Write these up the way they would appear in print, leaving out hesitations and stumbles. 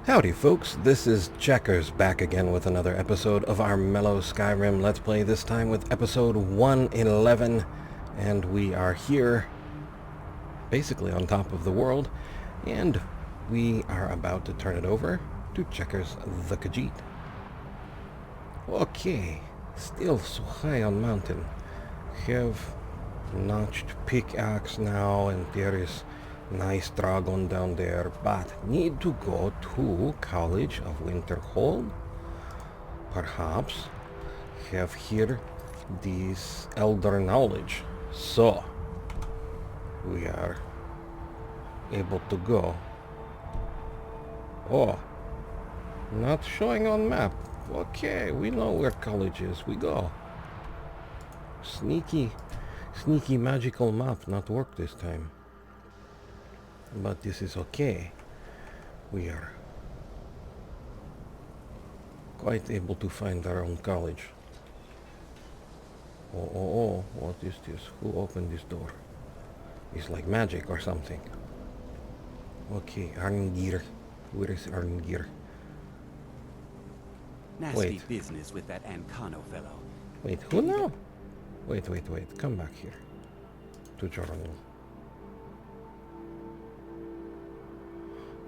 Howdy folks, this is Checkers back again with another episode of our Mellow Skyrim Let's Play, this time with episode 111, and we are here basically on top of the world, and we are about to turn it over to Checkers the Khajiit. Okay, still so high on mountain. Have notched pickaxe now, and there is nice dragon down there, but need to go to College of Winterhold. Perhaps have here this elder knowledge. So we are able to go. Oh, not showing on map. Okay, we know where college is. We go. Sneaky magical map not work this time. But this is okay. We are quite able to find our own college. Oh, what is this? Who opened this door? It's like magic or something. Okay, Arngir. Where is Arngir? Nasty business with that Ancano fellow. Wait, who now? Wait. Come back here. To journal.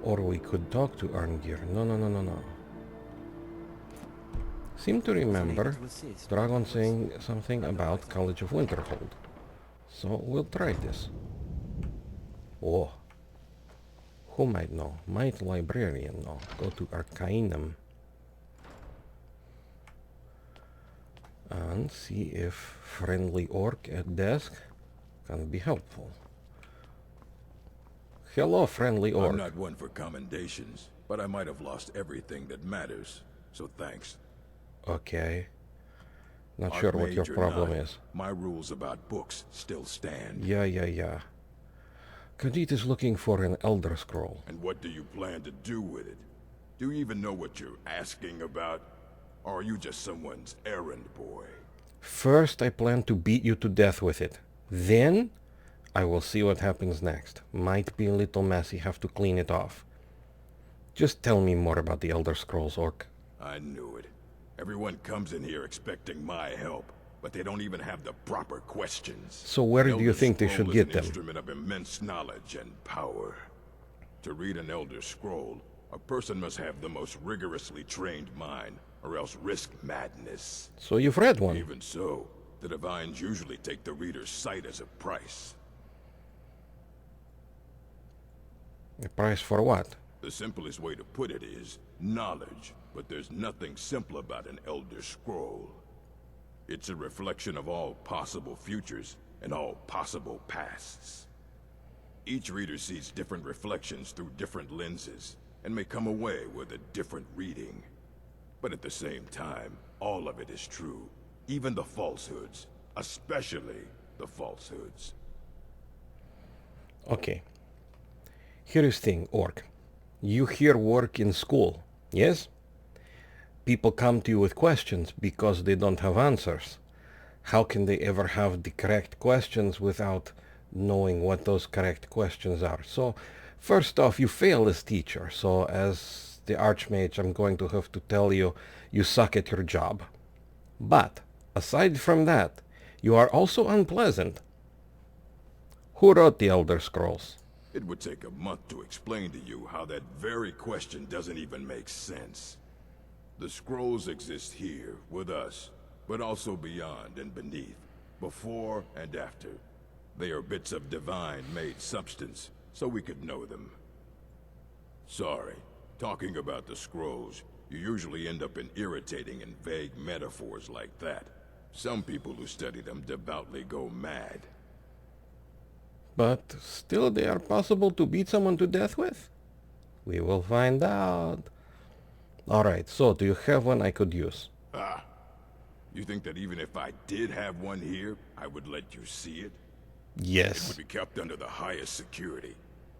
Or we could talk to Arngir. No. Seem to remember Dragon saying something about College of Winterhold. So we'll try this. Oh. Who might know? Might librarian know? Go to Arcanum. And see if friendly orc at desk can be helpful. Hello, friendly orc. I'm not one for commendations, but I might have lost everything that matters, so thanks. Okay. Not sure what your problem is. My rules about books still stand. Yeah. Khajiit is looking for an Elder Scroll. And what do you plan to do with it? Do you even know what you're asking about? Or are you just someone's errand boy? First, I plan to beat you to death with it. Then, I will see what happens next. Might be a little messy, have to clean it off. Just tell me more about the Elder Scrolls, Orc. I knew it. Everyone comes in here expecting my help, but they don't even have the proper questions. So where do you think they should get them? An instrument of immense knowledge and power. To read an Elder Scroll, a person must have the most rigorously trained mind, or else risk madness. So you've read one? Even so, the Divines usually take the reader's sight as a price. A price for what? The simplest way to put it is knowledge, but there's nothing simple about an Elder Scroll. It's a reflection of all possible futures and all possible pasts. Each reader sees different reflections through different lenses, and may come away with a different reading. But at the same time, all of it is true. Even the falsehoods. Especially the falsehoods. Okay. Here is thing, Orc. You here work in school, yes? People come to you with questions because they don't have answers. How can they ever have the correct questions without knowing what those correct questions are? So, first off, you fail as teacher. So, as the Archmage, I'm going to have to tell you, you suck at your job. But, aside from that, you are also unpleasant. Who wrote the Elder Scrolls? It would take a month to explain to you how that very question doesn't even make sense. The scrolls exist here, with us, but also beyond and beneath, before and after. They are bits of divine-made substance, so we could know them. Sorry, talking about the scrolls, you usually end up in irritating and vague metaphors like that. Some people who study them devoutly go mad. But still they are possible to beat someone to death with? We will find out. Alright, so do you have one I could use? Ah, you think that even if I did have one here, I would let you see it? Yes. It would be kept under the highest security.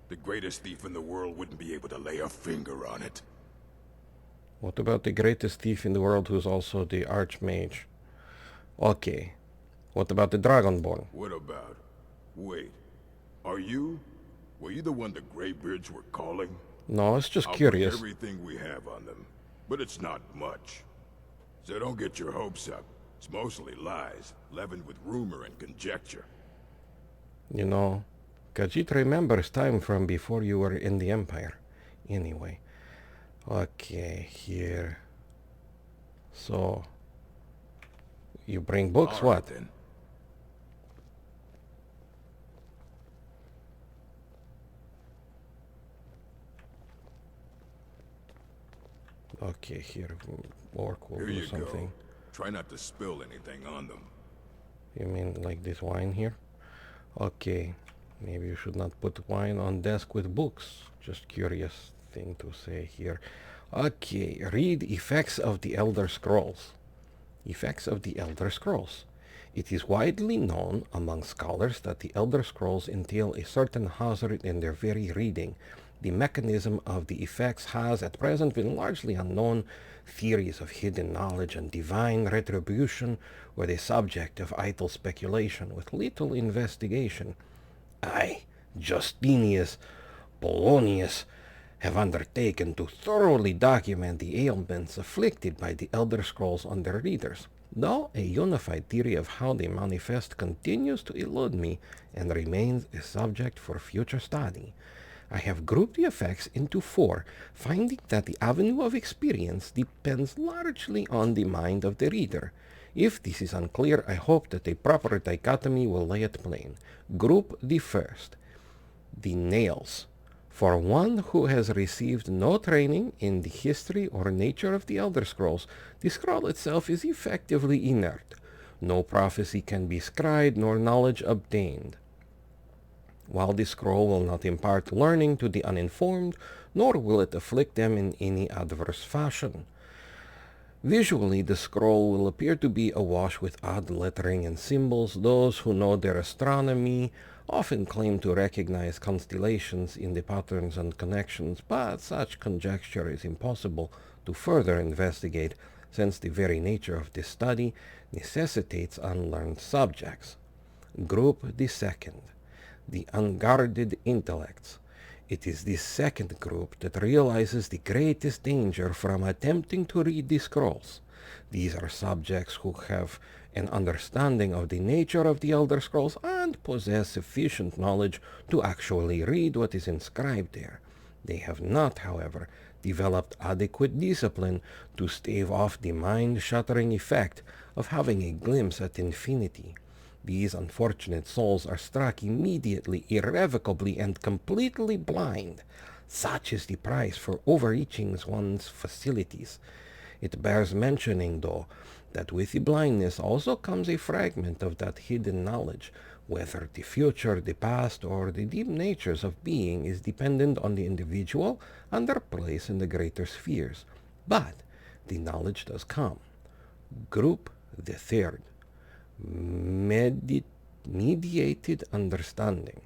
The greatest thief in the world wouldn't be able to lay a finger on it. What about the greatest thief in the world who's also the Archmage? Okay. What about the Dragonborn? What about? Wait. Are you? Were you the one the Greybeards were calling? No, it's just I'll curious. bring everything we have on them, but it's not much. So don't get your hopes up. It's mostly lies, leavened with rumor and conjecture. You know, Khajiit remembers time from before you were in the Empire. Anyway. Okay, here. So, you bring books, All right, what? then. Okay, here, Orc will Here do you something. go. Try not to spill anything on them. You mean like this wine here? Okay, maybe you should not put wine on desk with books. Just curious thing to say here. Okay, read Effects of the Elder Scrolls. Effects of the Elder Scrolls. It is widely known among scholars that the Elder Scrolls entail a certain hazard in their very reading. The mechanism of the effects has at present been largely unknown. Theories of hidden knowledge and divine retribution were the subject of idle speculation with little investigation. I, Justinius Polonius, have undertaken to thoroughly document the ailments afflicted by the Elder Scrolls on their readers, though a unified theory of how they manifest continues to elude me and remains a subject for future study. I have grouped the effects into 4, finding that the avenue of experience depends largely on the mind of the reader. If this is unclear, I hope that a proper dichotomy will lay it plain. Group the first. The nails. For one who has received no training in the history or nature of the Elder Scrolls, the scroll itself is effectively inert. No prophecy can be scried nor knowledge obtained. While the scroll will not impart learning to the uninformed, nor will it afflict them in any adverse fashion. Visually, the scroll will appear to be awash with odd lettering and symbols. Those who know their astronomy often claim to recognize constellations in the patterns and connections, but such conjecture is impossible to further investigate, since the very nature of this study necessitates unlearned subjects. Group the second. The unguarded intellects. It is this second group that realizes the greatest danger from attempting to read the scrolls. These are subjects who have an understanding of the nature of the Elder Scrolls and possess sufficient knowledge to actually read what is inscribed there. They have not, however, developed adequate discipline to stave off the mind-shattering effect of having a glimpse at infinity. These unfortunate souls are struck immediately, irrevocably, and completely blind. Such is the price for overreaching one's facilities. It bears mentioning, though, that with the blindness also comes a fragment of that hidden knowledge. Whether the future, the past, or the deep natures of being is dependent on the individual and their place in the greater spheres. But the knowledge does come. Group the third. Mediated understanding.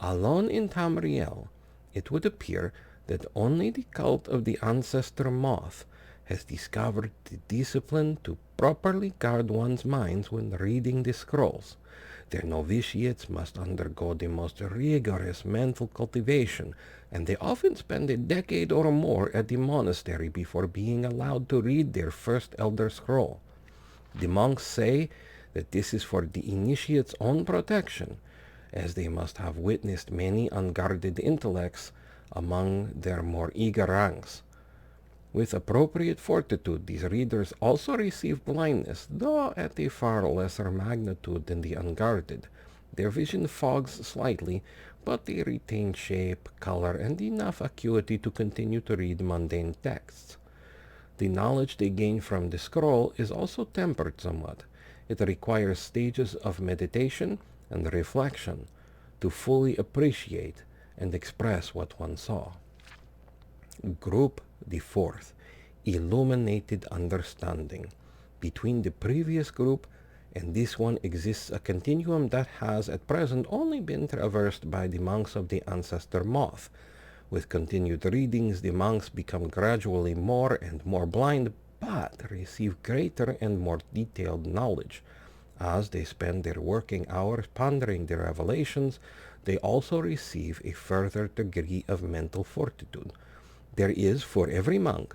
Alone in Tamriel, it would appear that only the cult of the ancestor moth has discovered the discipline to properly guard one's minds when reading the scrolls. Their novitiates must undergo the most rigorous mental cultivation, and they often spend a decade or more at the monastery before being allowed to read their first Elder Scroll. The monks say that this is for the initiate's own protection, as they must have witnessed many unguarded intellects among their more eager ranks. With appropriate fortitude, these readers also receive blindness, though at a far lesser magnitude than the unguarded. Their vision fogs slightly, but they retain shape, color, and enough acuity to continue to read mundane texts. The knowledge they gain from the scroll is also tempered somewhat. It requires stages of meditation and reflection to fully appreciate and express what one saw. Group the fourth. Illuminated understanding. Between the previous group and this one exists a continuum that has at present only been traversed by the monks of the ancestor moth. With continued readings, the monks become gradually more and more blind, but receive greater and more detailed knowledge. As they spend their working hours pondering the revelations, they also receive a further degree of mental fortitude. There is for every monk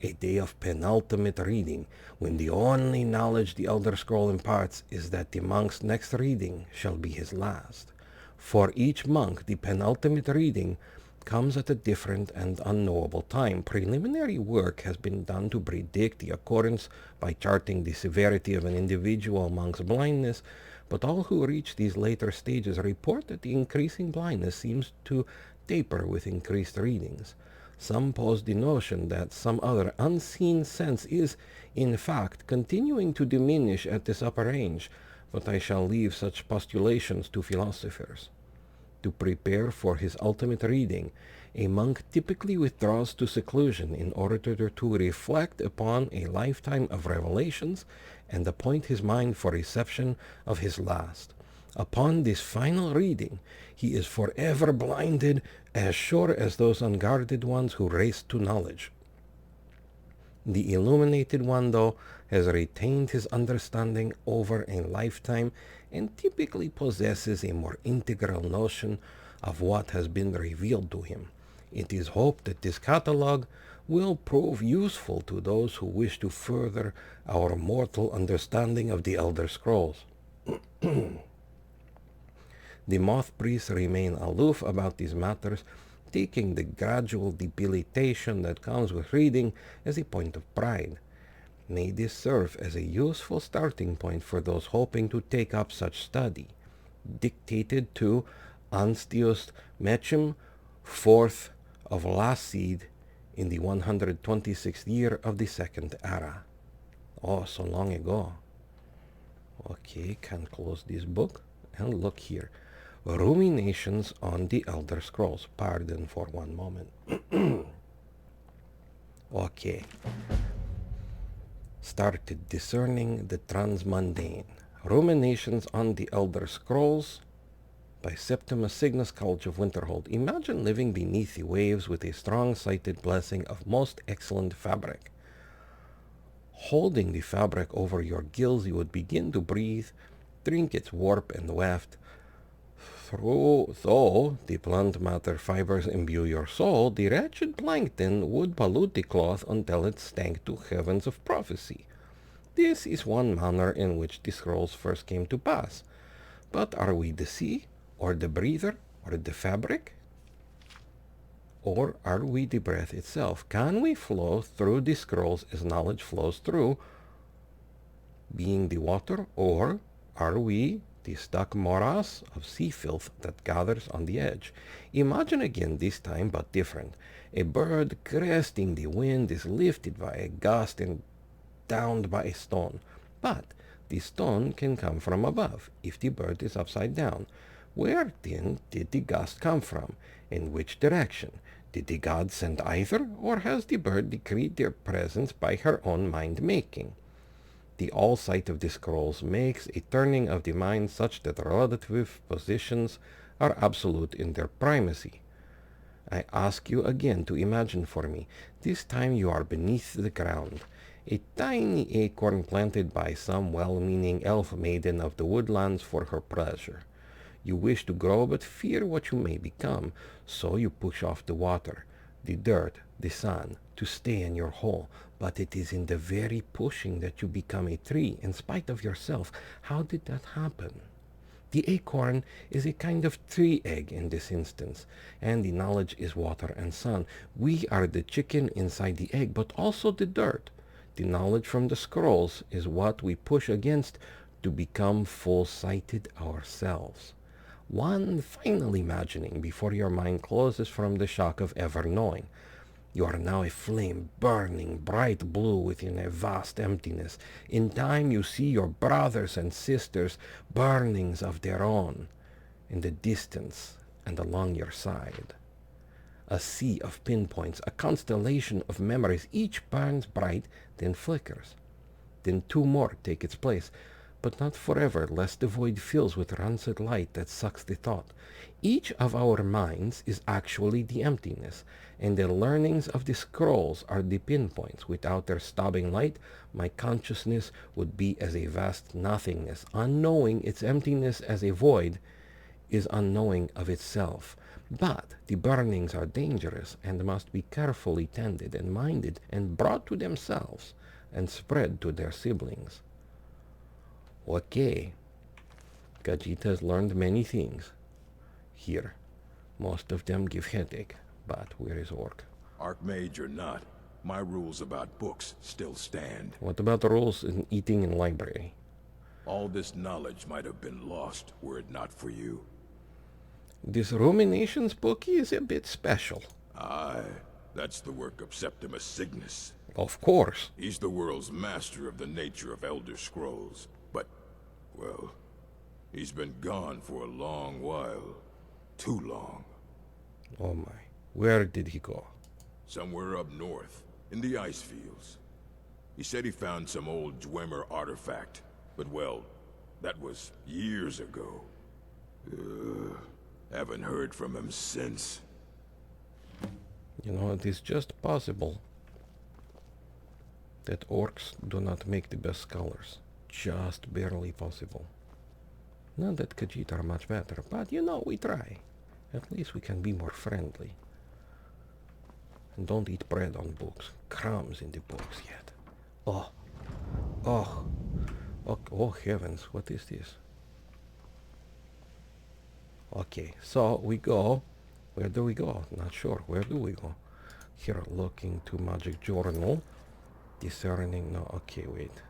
a day of penultimate reading, when the only knowledge the Elder Scroll imparts is that the monk's next reading shall be his last. For each monk, the penultimate reading comes at a different and unknowable time. Preliminary work has been done to predict the occurrence by charting the severity of an individual monk's blindness, but all who reach these later stages report that the increasing blindness seems to taper with increased readings. Some pose the notion that some other unseen sense is, in fact, continuing to diminish at this upper range, but I shall leave such postulations to philosophers. To prepare for his ultimate reading, a monk typically withdraws to seclusion in order to reflect upon a lifetime of revelations and appoint his mind for reception of his last. Upon this final reading, he is forever blinded, as sure as those unguarded ones who race to knowledge. The illuminated one, though, has retained his understanding over a lifetime and typically possesses a more integral notion of what has been revealed to him. It is hoped that this catalogue will prove useful to those who wish to further our mortal understanding of the Elder Scrolls. The moth priests remain aloof about these matters, taking the gradual debilitation that comes with reading as a point of pride. May this serve as a useful starting point for those hoping to take up such study. Dictated to Anstius Mechem, 4th of last seed, in the 126th year of the Second Era. Oh, so long ago. Okay, can close this book and look here. Ruminations on the Elder Scrolls. Pardon for one moment. Okay. Started Discerning the Transmundane. Ruminations on the Elder Scrolls by Septimus Cygnus, College of Winterhold. Imagine living beneath the waves with a strong-sighted blessing of most excellent fabric. Holding the fabric over your gills, you would begin to breathe, drink its warp and waft. Though the plant matter fibers imbue your soul, the wretched plankton would pollute the cloth until it stank to heavens of prophecy. This is one manner in which the scrolls first came to pass. But are we the sea, or the breather, or the fabric? Or are we the breath itself? Can we flow through the scrolls as knowledge flows through, being the water, or are we the stuck morass of sea filth that gathers on the edge? Imagine again this time, but different. A bird cresting the wind is lifted by a gust and downed by a stone. But the stone can come from above, if the bird is upside down. Where then did the gust come from? In which direction? Did the gods send either, or has the bird decreed their presence by her own mind-making? The all-sight of the scrolls makes a turning of the mind such that relative positions are absolute in their primacy. I ask you again to imagine for me. This time you are beneath the ground. A tiny acorn planted by some well-meaning elf maiden of the woodlands for her pleasure. You wish to grow, but fear what you may become, so you push off the water, the dirt, the sun, to stay in your hole. But it is in the very pushing that you become a tree, in spite of yourself. How did that happen? The acorn is a kind of tree egg in this instance, and the knowledge is water and sun. We are the chicken inside the egg, but also the dirt. The knowledge from the scrolls is what we push against to become full-sighted ourselves. One final imagining before your mind closes from the shock of ever knowing. You are now a flame burning bright blue within a vast emptiness. In time you see your brothers and sisters, burnings of their own, in the distance and along your side. A sea of pinpoints, a constellation of memories. Each burns bright, then flickers. Then two more take its place, but not forever, lest the void fills with rancid light that sucks the thought. Each of our minds is actually the emptiness, and the learnings of the scrolls are the pinpoints. Without their stabbing light, my consciousness would be as a vast nothingness. Unknowing its emptiness as a void is unknowing of itself. But the burnings are dangerous and must be carefully tended and minded and brought to themselves and spread to their siblings. Okay. Khajiit has learned many things. Here. Most of them give headache, but where is Orc? Archmage or not, my rules about books still stand. What about the rules in eating in library? All this knowledge might have been lost were it not for you. This Ruminations book is a bit special. Aye, that's the work of Septimus Cygnus. Of course. He's the world's master of the nature of Elder Scrolls. But, well, he's been gone for a long while. Too long. Oh my. Where did he go? Somewhere up north, in the ice fields. He said he found some old Dwemer artifact. But well, that was years ago. Haven't heard from him since. You know, it is just possible that orcs do not make the best scholars. Just barely possible. Not that Khajiit are much better, but you know, we try. At least we can be more friendly. And don't eat bread on books. Crumbs in the books yet. Oh. Oh. Oh heavens, what is this? Okay, so we go. Where do we go? Not sure. Where do we go? Here, looking to magic journal. Discerning, no, okay, wait.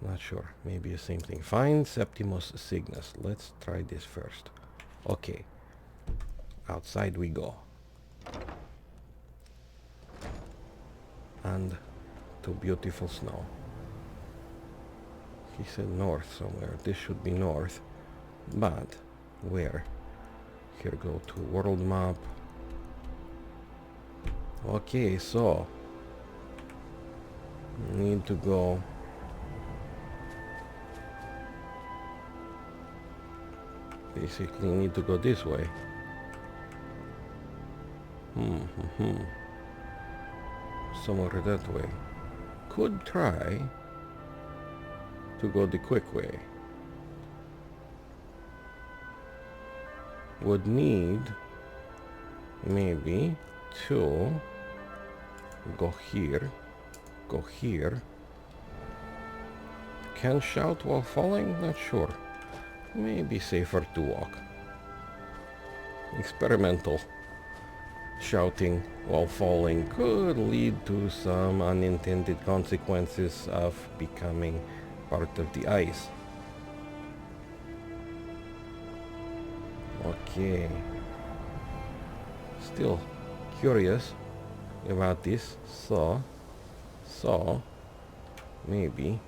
Not sure. Maybe the same thing. Find Septimus Cygnus. Let's try this first. Okay. Outside we go. And to beautiful snow. He said north somewhere. This should be north. But where? Here, go to world map. Okay, so need to go basically need to go this way. Somewhere that way. Could try to go the quick way. Would need maybe to go here, go here. Can shout while falling? Not sure. Maybe safer to walk. Experimental shouting while falling could lead to some unintended consequences of becoming part of the ice. Okay. Still curious about this, so maybe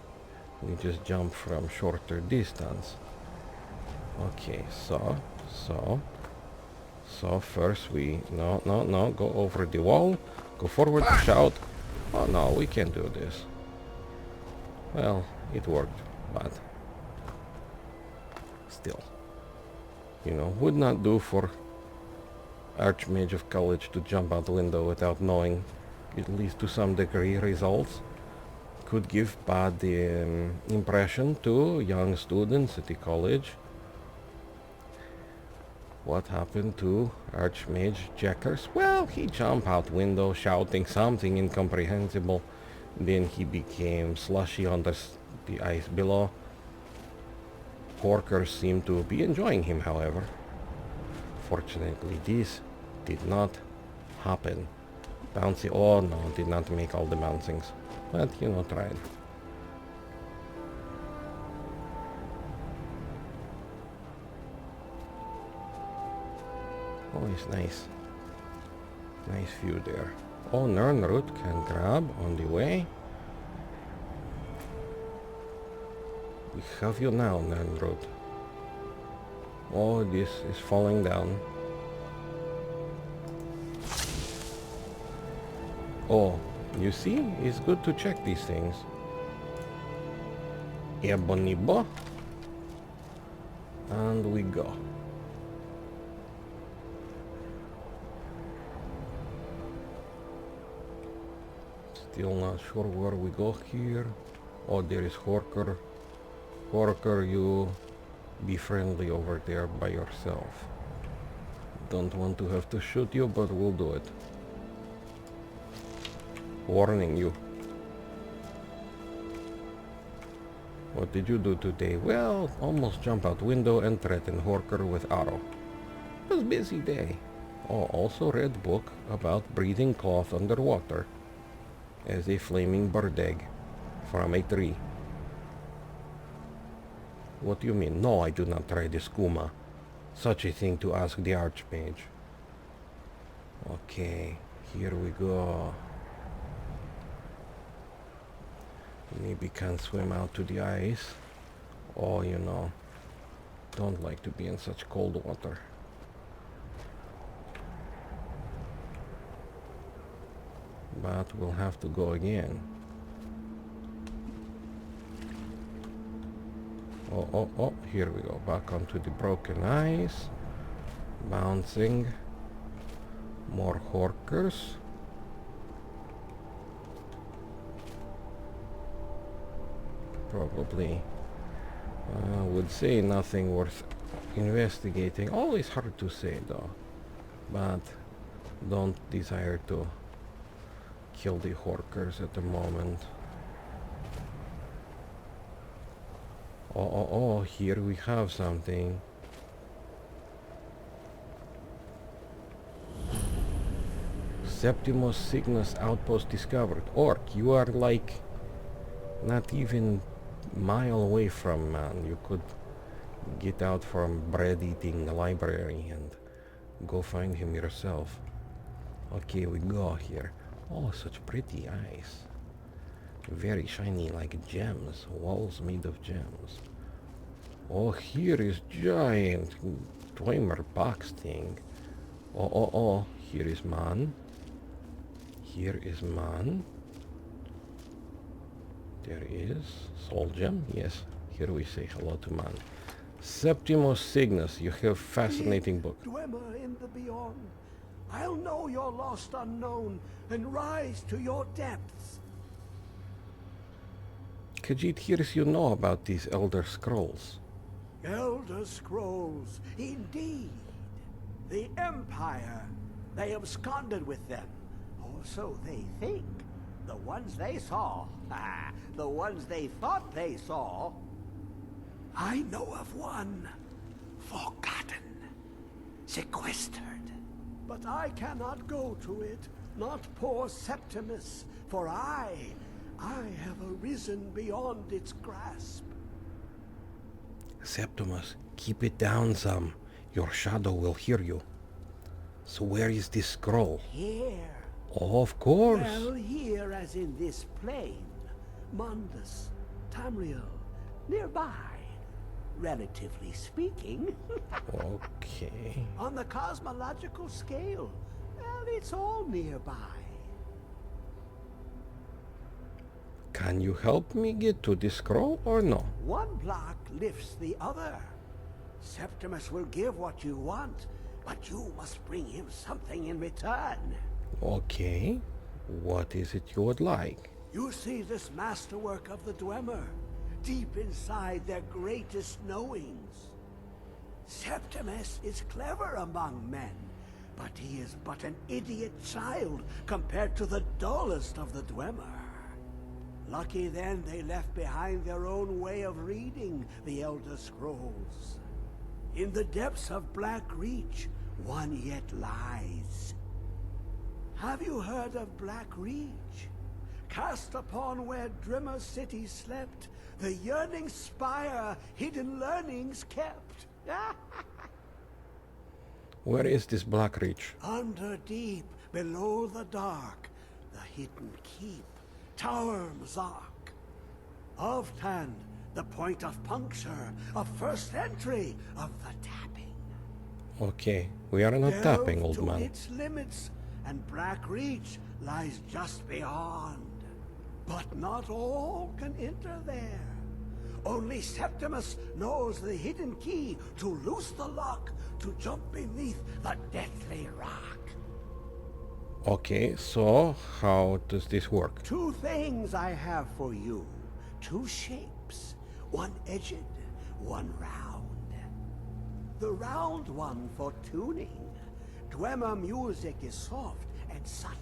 we just jump from shorter distance. Okay, so first we no, go over the wall, go forward, shout. Oh no, we can't do this. Well, it worked, but still, you know, would not do for Archmage of College to jump out the window without knowing, at least to some degree, results. Could give bad impression to young students at the college. What happened to Archmage Checkers? Well, he jumped out window shouting something incomprehensible. Then he became slushy on the ice below. Porkers seem to be enjoying him, however. Fortunately, this did not happen. Bouncy, oh no, did not make all the bouncings. But, you know, tried. Oh, it's nice. Nice view there. Oh, Nernroot can grab on the way. We have you now, Nernroot. Oh, this is falling down. Oh, you see? It's good to check these things. Ebonibo. And we go. Still not sure where we go here. Oh, there is Horker. Horker, you be friendly over there by yourself. Don't want to have to shoot you, but we'll do it. Warning you. What did you do today? Well, almost jump out window and threaten Horker with arrow. It was a busy day. Oh, also read book about breathing cloth underwater as a flaming bird egg from a tree. What do you mean? No, I do not try the skooma. Such a thing to ask the Archmage. Okay, here we go. Maybe can't swim out to the ice. Oh, you know, don't like to be in such cold water. But we'll have to go again. Oh, here we go. Back onto the broken ice. Bouncing. More Horkers. Probably would say nothing worth investigating. Always hard to say though, but don't desire to kill the Horkers at the moment. Oh, here we have something. Septimus Cygnus outpost discovered. Orc, you are like not even mile away from man. You could get out from bread-eating library and go find him yourself. Okay, we go here. Oh, such pretty eyes. Very shiny like gems. Walls made of gems. Oh, here is giant Dwemer box thing. Oh, here is man. Here is man. There is soul gem. Yes, here we say hello to man. Septimus Cygnus, you have fascinating book. Dwemer in the beyond. I'll know your lost unknown and rise to your depths. Khajiit hears you know about these Elder Scrolls. Elder Scrolls, indeed. The Empire. They absconded with them. Or so they think. The ones they saw. The ones they thought they saw. I know of one. Forgotten. Sequestered. But I cannot go to it. Not poor Septimus. For I have arisen beyond its grasp. Septimus, keep it down some. Your shadow will hear you. So where is this scroll? Here. Oh, of course. Well, here as in this plain. Mundus, Tamriel, nearby. Relatively speaking. Okay. On the cosmological scale, well, it's all nearby. Can you help me get to the scroll or no? One block lifts the other. Septimus will give what you want, but you must bring him something in return. Okay. What is it you would like? You see this masterwork of the Dwemer, deep inside their greatest knowings. Septimus is clever among men, but he is but an idiot child compared to the dullest of the Dwemer. Lucky then they left behind their own way of reading the Elder Scrolls. In the depths of Black Reach, one yet lies. Have you heard of Black Reach? Cast upon where Drimmer City slept, the yearning spire hidden learnings kept. Where is this Black Reach? Under deep, below the dark, the hidden keep, Tower Mzark. Of Tan, the point of puncture, of first entry, of the tapping. Okay, we are not tapping, old to man. its limits, and Black Reach lies just beyond. But not all can enter there. Only Septimus knows the hidden key to loose the lock, to jump beneath the deathly rock. Okay, so how does this work? Two things I have for you. Two shapes. One edged, one round. The round one for tuning. Dwemer music is soft and subtle,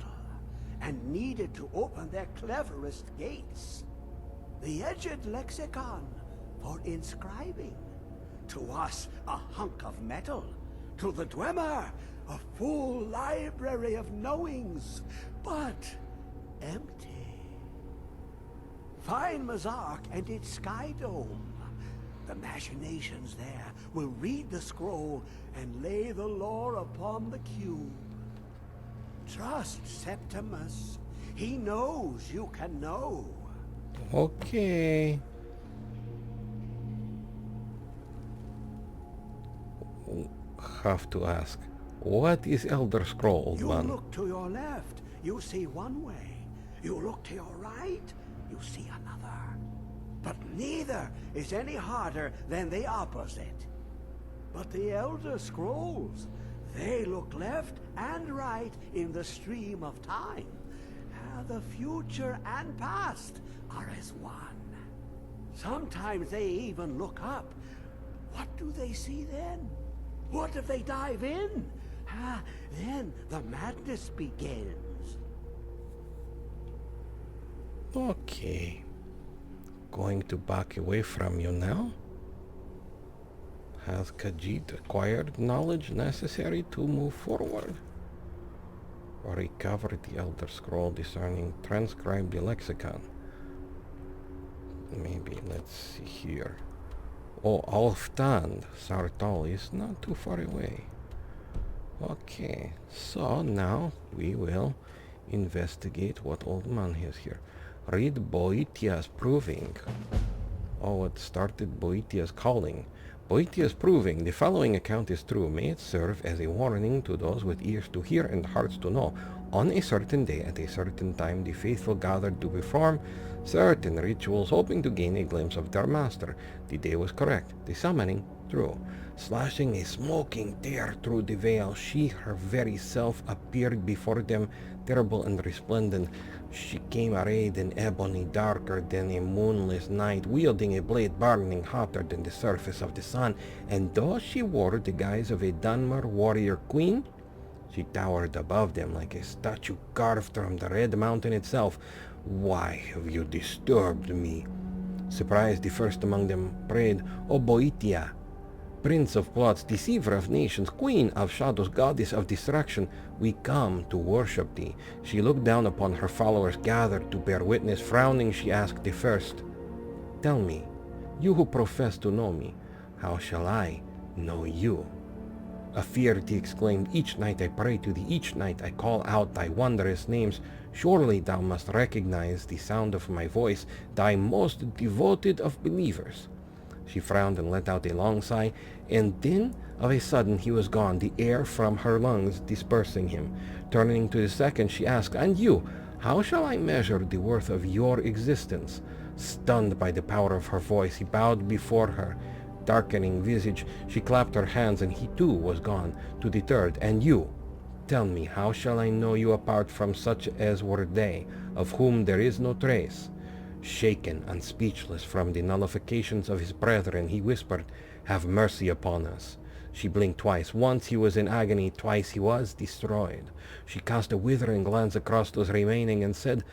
and needed to open their cleverest gates. The edged lexicon for inscribing. To us, a hunk of metal. To the Dwemer, a full library of knowings, but empty. Find Mazark and its sky dome. The machinations there will read the scroll and lay the lore upon the cube. Trust Septimus. He knows you can know. Okay. Have to ask, what is Elder Scroll, old You man? look to your left, you see one way. You look to your right, you see another. But neither is any harder than the opposite. But the Elder Scrolls, they look left and right in the stream of time. The future and past are as one. Sometimes they even look up. What do they see then? What if they dive in? Then the madness begins. Okay. Going to back away from you now? Has Khajiit acquired knowledge necessary to move forward? Or recover the Elder Scroll, discerning, transcribe the lexicon? Maybe, let's see here. Oh, Alftan, Sartol is not too far away. Okay, so now we will investigate what old man has here. Read Boetia's proving. Oh, it started Boetia's calling. Boetia's proving. The following account is true. May it serve as a warning to those with ears to hear and hearts to know. On a certain day, at a certain time, the faithful gathered to perform certain rituals, hoping to gain a glimpse of their master. The day was correct, the summoning true. Slashing a smoking tear through the veil, she, her very self, appeared before them, terrible and resplendent. She came arrayed in ebony, darker than a moonless night, wielding a blade burning hotter than the surface of the sun. And though she wore the guise of a Dunmer warrior queen, she towered above them like a statue carved from the Red Mountain itself. Why have you disturbed me? Surprised, the first among them prayed, O Boetia, Prince of plots, deceiver of nations, queen of shadows, goddess of destruction, we come to worship thee. She looked down upon her followers gathered to bear witness. Frowning, she asked the first, Tell me, you who profess to know me, how shall I know you? Afeared, he exclaimed, Each night I pray to thee, each night I call out thy wondrous names. Surely thou must recognize the sound of my voice, thy most devoted of believers. She frowned and let out a long sigh, and then of a sudden he was gone, the air from her lungs dispersing him. Turning to the second, she asked, And you, how shall I measure the worth of your existence? Stunned by the power of her voice, he bowed before her. Darkening visage, she clapped her hands, and he too was gone. To the third, And you, tell me, how shall I know you apart from such as were they, of whom there is no trace? Shaken and speechless from the nullifications of his brethren, he whispered, Have mercy upon us. She blinked twice. Once he was in agony, twice he was destroyed. She cast a withering glance across those remaining and said,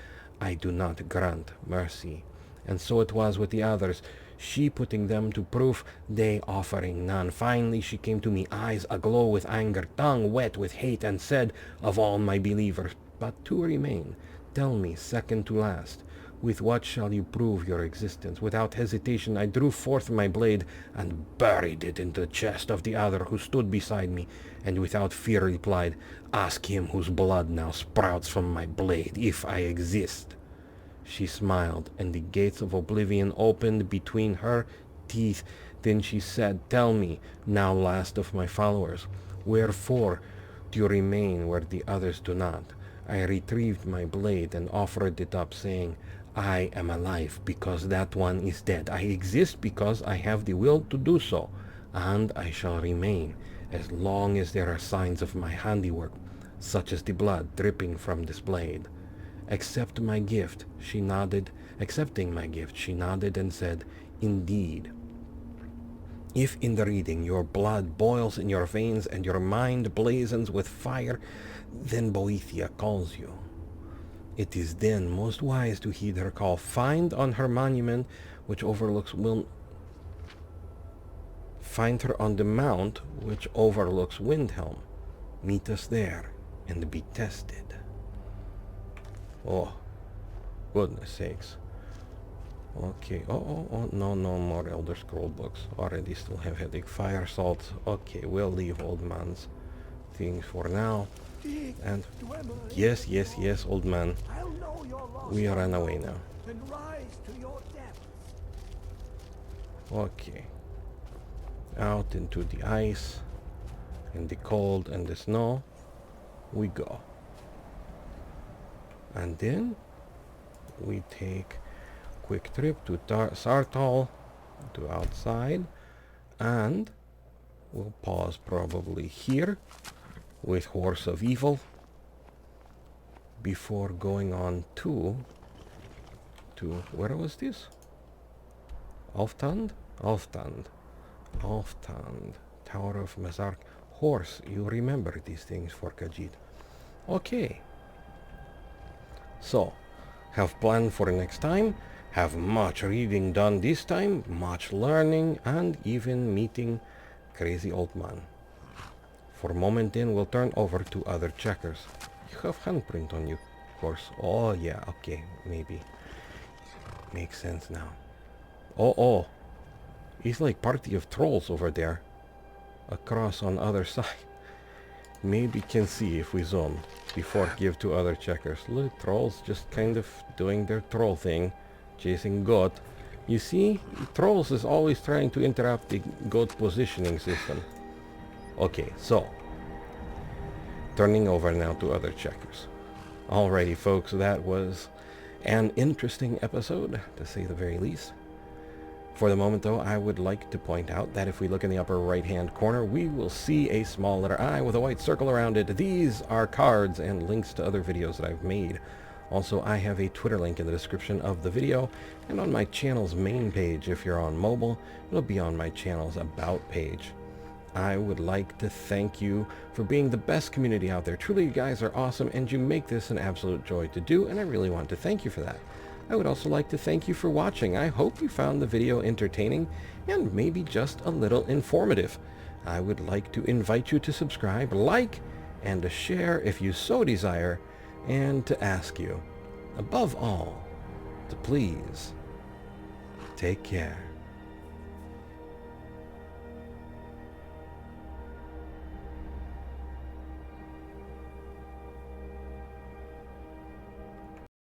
I do not grant mercy. And so it was with the others, she putting them to proof, they offering none. Finally she came to me, eyes aglow with anger, tongue wet with hate, and said, Of all my believers, but two remain. Tell me, second to last, with what shall you prove your existence? Without hesitation I drew forth my blade and buried it in the chest of the other who stood beside me, and without fear replied, Ask him whose blood now sprouts from my blade, if I exist. She smiled, and the gates of oblivion opened between her teeth. Then she said, Tell me, now last of my followers, wherefore do you remain where the others do not? I retrieved my blade and offered it up, saying, I am alive because that one is dead. I exist because I have the will to do so, and I shall remain as long as there are signs of my handiwork, such as the blood dripping from this blade. Accept my gift, she nodded. Accepting my gift, she nodded and said, Indeed. If in the reading your blood boils in your veins and your mind blazons with fire, then Boethia calls you. It is then most wise to heed her call. Find on her monument, which overlooks Find her on the mount which overlooks Windhelm. Meet us there and be tested. Oh, goodness sakes. Okay, oh, no more Elder Scroll books. Already still have headache. Fire salt. Okay, we'll leave old man's things for now. And yes, old man. We are on our way now. Okay. Out into the ice and the cold and the snow we go. And then we take quick trip to Sartal, to outside, and we'll pause probably here with Horse of Evil before going on to where was this? Alftand, Tower of Mazark. Horse, you remember these things for Khajiit. Okay. So, have planned for next time. Have much reading done this time, much learning, and even meeting crazy old man. For a moment then, we'll turn over to other checkers. You have handprint on you, of course. Oh, yeah, okay, maybe. Makes sense now. Oh. It's like party of trolls over there. Across on other side. Maybe can see if we zoom before give to other checkers. Look, trolls just kind of doing their troll thing. Chasing goat. You see, trolls is always trying to interrupt the goat positioning system. Okay, so turning over now to other checkers. Alrighty folks, that was an interesting episode, to say the very least. For the moment though, I would like to point out that if we look in the upper right hand corner, we will see a small letter I with a white circle around it. These are cards and links to other videos that I've made. Also, I have a Twitter link in the description of the video, and on my channel's main page, if you're on mobile, it'll be on my channel's About page. I would like to thank you for being the best community out there. Truly, you guys are awesome, and you make this an absolute joy to do, and I really want to thank you for that. I would also like to thank you for watching. I hope you found the video entertaining, and maybe just a little informative. I would like to invite you to subscribe, like, and to share if you so desire, and to ask you, above all, to please take care.